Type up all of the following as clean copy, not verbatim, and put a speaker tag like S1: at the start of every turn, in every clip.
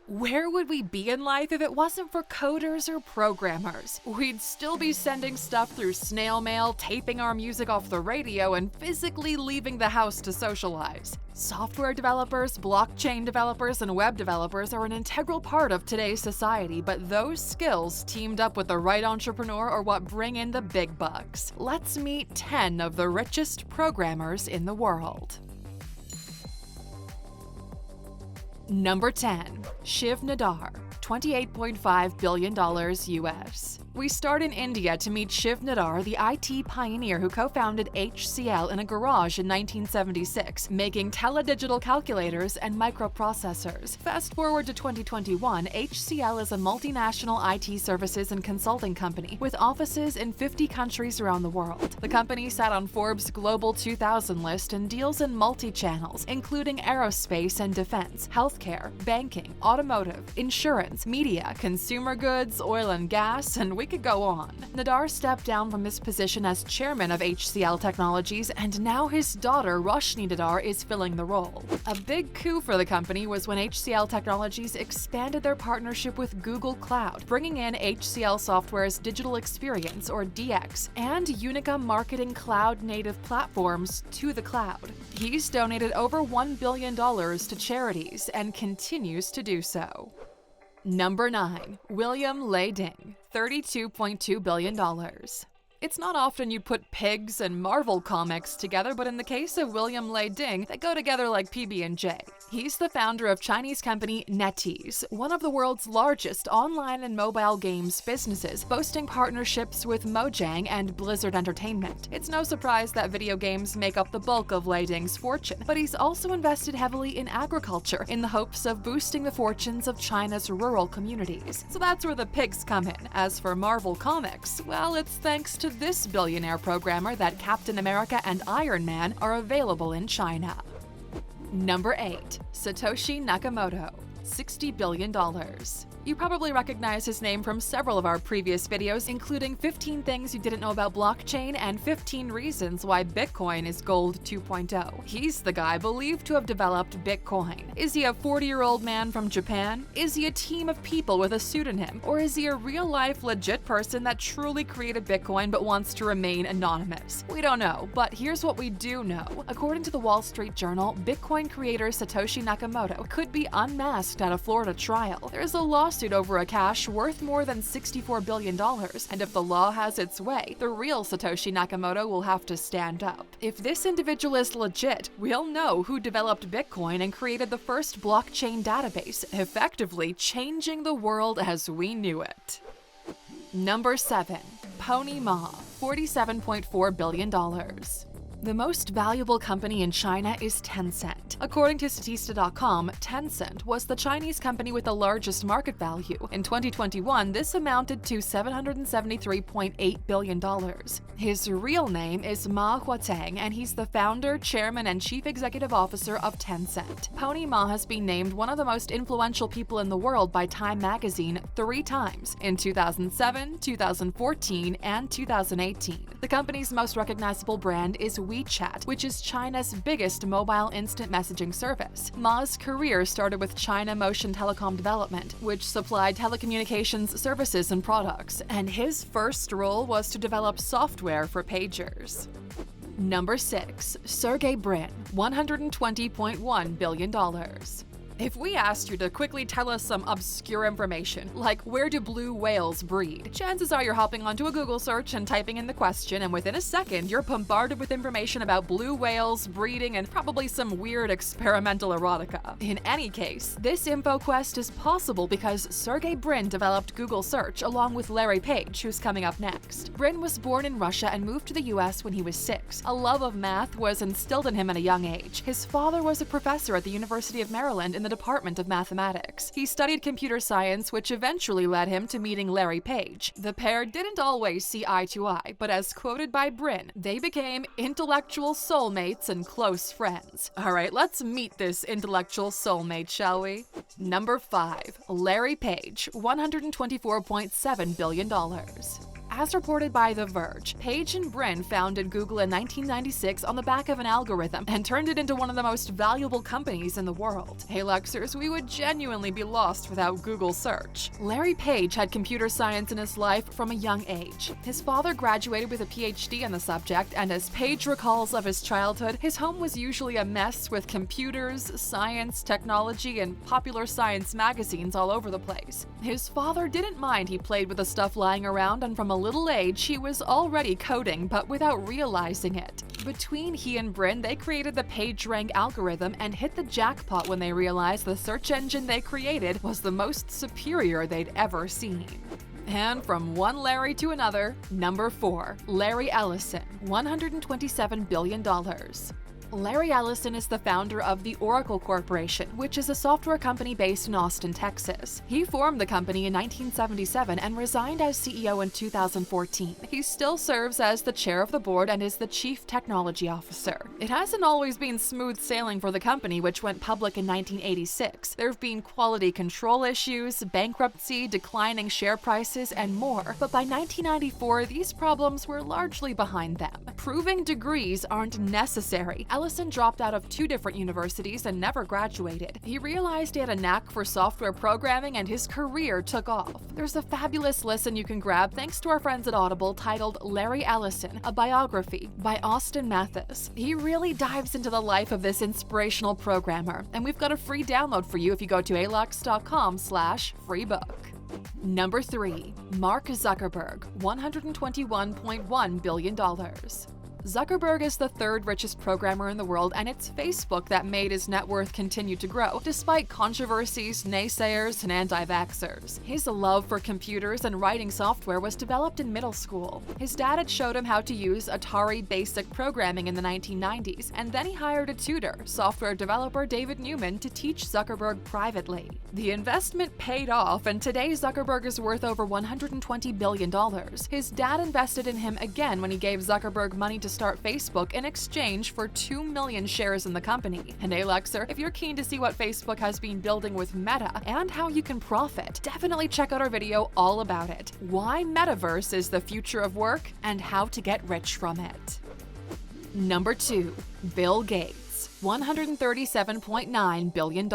S1: Where would we be in life if it wasn't for coders or programmers? We'd still be sending stuff through snail mail, taping our music off the radio, and physically leaving the house to socialize. Software developers, blockchain developers, and web developers are an integral part of today's society, but those skills teamed up with the right entrepreneur are what bring in the big bucks. Let's meet 10 of the richest programmers in the world. Number 10. Shiv Nadar, $28.5 billion US. We start in India to meet Shiv Nadar, the IT pioneer who co-founded HCL in a garage in 1976, making teledigital calculators and microprocessors. Fast forward to 2021, HCL is a multinational IT services and consulting company with offices in 50 countries around the world. The company sat on Forbes' Global 2000 list and deals in multi-channels, including aerospace and defense, healthcare, banking, automotive, insurance, media, consumer goods, oil and gas, and we could go on. Nadar stepped down from his position as chairman of HCL Technologies, and now his daughter, Roshni Nadar, is filling the role. A big coup for the company was when HCL Technologies expanded their partnership with Google Cloud, bringing in HCL Software's Digital Experience, or DX, and Unica Marketing Cloud-native platforms to the cloud. He's donated over $1 billion to charities and continues to do so. Number 9. William Lei Ding, $32.2 billion. It's not often you put pigs and Marvel comics together, but in the case of William Lei Ding, they go together like PB&J. He's the founder of Chinese company NetEase, one of the world's largest online and mobile games businesses, boasting partnerships with Mojang and Blizzard Entertainment. It's no surprise that video games make up the bulk of Lei Ding's fortune, but he's also invested heavily in agriculture in the hopes of boosting the fortunes of China's rural communities. So that's where the pigs come in. As for Marvel Comics, well, it's thanks to this billionaire programmer that Captain America and Iron Man are available in China. Number 8. Satoshi Nakamoto, $60 billion. You probably recognize his name from several of our previous videos, including 15 things you didn't know about blockchain and 15 reasons why Bitcoin is gold 2.0. He's the guy believed to have developed Bitcoin. Is he a 40-year-old man from Japan? Is he a team of people with a pseudonym? Or is he a real-life legit person that truly created Bitcoin but wants to remain anonymous? We don't know, but here's what we do know. According to the Wall Street Journal, Bitcoin creator Satoshi Nakamoto could be unmasked at a Florida trial. There's a lawsuit over a cache worth more than $64 billion, and if the law has its way, the real Satoshi Nakamoto will have to stand up. If this individual is legit, we'll know who developed Bitcoin and created the first blockchain database, effectively changing the world as we knew it. Number 7. Pony Ma, $47.4 billion. The most valuable company in China is Tencent. According to Statista.com, Tencent was the Chinese company with the largest market value. In 2021, this amounted to $773.8 billion. His real name is Ma Huateng, and he's the founder, chairman, and chief executive officer of Tencent. Pony Ma has been named one of the most influential people in the world by Time magazine 3 times, in 2007, 2014, and 2018. The company's most recognizable brand is WeChat, which is China's biggest mobile instant messaging service. Ma's career started with China Motion Telecom Development, which supplied telecommunications services and products, and his first role was to develop software for pagers. Number 6. Sergey Brin, $120.1 billion. If we asked you to quickly tell us some obscure information, like where do blue whales breed, chances are you're hopping onto a Google search and typing in the question, and within a second, you're bombarded with information about blue whales, breeding, and probably some weird experimental erotica. In any case, this info quest is possible because Sergey Brin developed Google Search along with Larry Page, who's coming up next. Brin was born in Russia and moved to the US when he was 6. A love of math was instilled in him at a young age. His father was a professor at the University of Maryland in the Department of Mathematics. He studied computer science, which eventually led him to meeting Larry Page. The pair didn't always see eye to eye, but as quoted by Brin, they became intellectual soulmates and close friends. Alright, let's meet this intellectual soulmate, shall we? Number 5. Larry Page, $124.7 billion. As reported by The Verge, Page and Brin founded Google in 1996 on the back of an algorithm and turned it into one of the most valuable companies in the world. Hey Luxers, we would genuinely be lost without Google search. Larry Page had computer science in his life from a young age. His father graduated with a PhD in the subject, and as Page recalls of his childhood, his home was usually a mess with computers, science, technology, and popular science magazines all over the place. His father didn't mind he played with the stuff lying around, and from a little age he was already coding, but without realizing it. Between he and Brin, they created the PageRank algorithm and hit the jackpot when they realized the search engine they created was the most superior they'd ever seen. And from one Larry to another, number 4, Larry Ellison, $127 billion. Larry Ellison is the founder of the Oracle Corporation, which is a software company based in Austin, Texas. He formed the company in 1977 and resigned as CEO in 2014. He still serves as the chair of the board and is the chief technology officer. It hasn't always been smooth sailing for the company, which went public in 1986. There have been quality control issues, bankruptcy, declining share prices, and more. But by 1994, these problems were largely behind them. Proving degrees aren't necessary. Ellison dropped out of 2 different universities and never graduated. He realized he had a knack for software programming and his career took off. There's a fabulous listen you can grab thanks to our friends at Audible titled Larry Ellison, a biography by Austin Mathis. He really dives into the life of this inspirational programmer, and we've got a free download for you if you go to Alux.com/freebook. Number 3, Mark Zuckerberg, $121.1 billion. Zuckerberg is the 3rd richest programmer in the world, and it's Facebook that made his net worth continue to grow, despite controversies, naysayers, and anti-vaxxers. His love for computers and writing software was developed in middle school. His dad had showed him how to use Atari basic programming in the 1990s, and then he hired a tutor, software developer David Newman, to teach Zuckerberg privately. The investment paid off, and today Zuckerberg is worth over $120 billion. His dad invested in him again when he gave Zuckerberg money to start Facebook in exchange for 2 million shares in the company. And hey Luxer, if you're keen to see what Facebook has been building with Meta and how you can profit, definitely check out our video all about it. Why Metaverse is the future of work and how to get rich from it. Number 2, Bill Gates, $137.9 billion.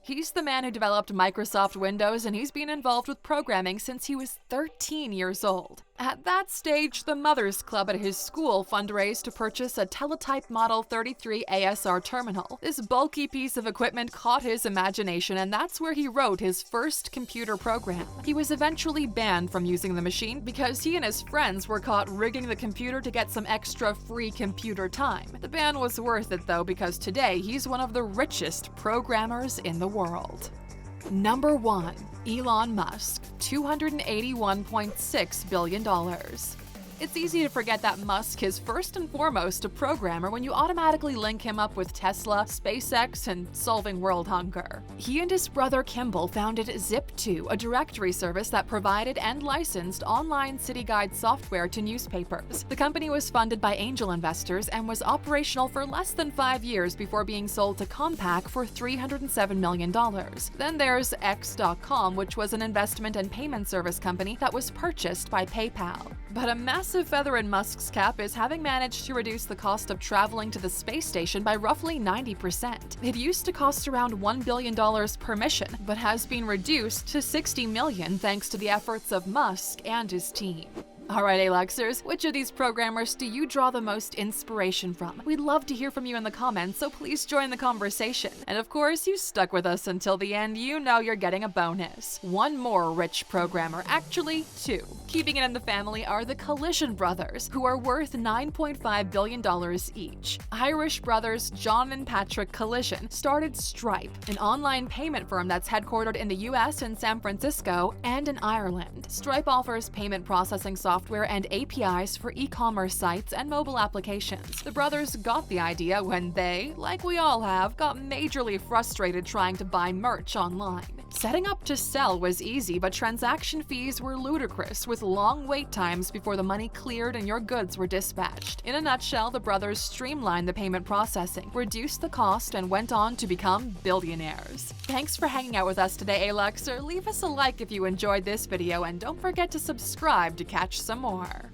S1: He's the man who developed Microsoft Windows, and he's been involved with programming since he was 13 years old. At that stage, the Mothers Club at his school fundraised to purchase a Teletype Model 33 ASR terminal. This bulky piece of equipment caught his imagination, and that's where he wrote his first computer program. He was eventually banned from using the machine because he and his friends were caught rigging the computer to get some extra free computer time. The ban was worth it though, because today he's one of the richest programmers in the world. Number 1, Elon Musk, $281.6 billion. It's easy to forget that Musk is first and foremost a programmer when you automatically link him up with Tesla, SpaceX, and solving world hunger. He and his brother Kimball founded Zip2, a directory service that provided and licensed online city guide software to newspapers. The company was funded by angel investors and was operational for less than 5 years before being sold to Compaq for $307 million. Then there's X.com, which was an investment and payment service company that was purchased by PayPal. But a massive feather in Musk's cap is having managed to reduce the cost of traveling to the space station by roughly 90%. It used to cost around $1 billion per mission, but has been reduced to $60 million thanks to the efforts of Musk and his team. Alright, Aluxers, which of these programmers do you draw the most inspiration from? We'd love to hear from you in the comments, so please join the conversation. And of course, you stuck with us until the end, you know you're getting a bonus. One more rich programmer, actually 2. Keeping it in the family are the Collision brothers, who are worth $9.5 billion each. Irish brothers John and Patrick Collision started Stripe, an online payment firm that's headquartered in the US in San Francisco and in Ireland. Stripe offers payment processing software and APIs for e-commerce sites and mobile applications. The brothers got the idea when they, like we all have, got majorly frustrated trying to buy merch online. Setting up to sell was easy, but transaction fees were ludicrous, with long wait times before the money cleared and your goods were dispatched. In a nutshell, the brothers streamlined the payment processing, reduced the cost, and went on to become billionaires. Thanks for hanging out with us today, Aluxer. Leave us a like if you enjoyed this video, and don't forget to subscribe to catch some more.